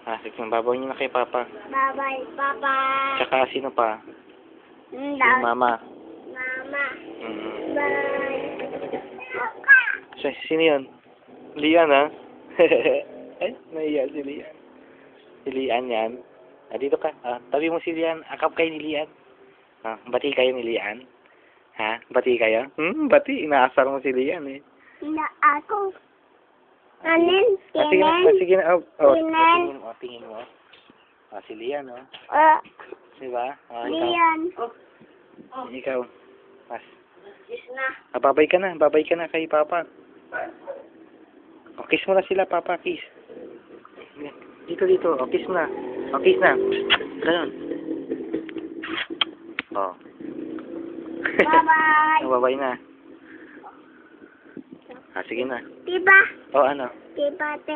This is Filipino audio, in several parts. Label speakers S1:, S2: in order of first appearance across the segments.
S1: Sige, babawin niyo na kay Papa.
S2: Bye-bye, Papa.
S1: Tsaka sino pa? Si Mama.
S2: Mama.
S1: Mm.
S2: Bye.
S1: Sino yun? Lian, ha? Ay, naiya si Lian. Si Lian yan. Dito ka. Tabi mo si Lian. Akap kayo ni Lian. Bati kayo ni Lian. Ha? Bati kayo? Bati. Inaasar mo si Lian, eh.
S2: Na ako. Anin?
S1: Sige na.
S2: Tinen?
S1: Sige na.
S2: Tinen?
S1: Tingin mo. Si Lian, oh. Diba?
S2: Lian.
S1: Ikaw. Pas.
S2: Kiss na.
S1: Babay ka na. Babay ka na kay Papa. Kiss mo na sila, Papa. Kiss. Dito. Kiss na. Kiss na. Ganon.
S2: Bye-bye.
S1: Babay na. Sige na.
S2: Diba?
S1: Ano?
S2: Diba, te?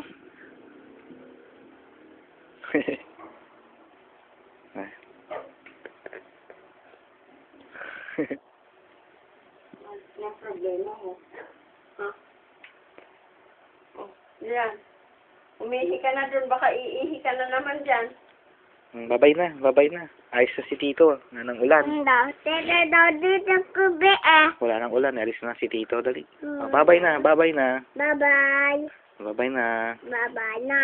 S2: May problema mo. Yan. Umihi ka na dun, baka iihi ka na naman dyan.
S1: Babay na. Ayos na si Tito. Nanang ulan.
S2: Teka daw dito kubi
S1: Wala nang ulan. Alis na si Tito. Dali. Babay na.
S2: Bye-bye.
S1: Babay na.
S2: Bye-bye na.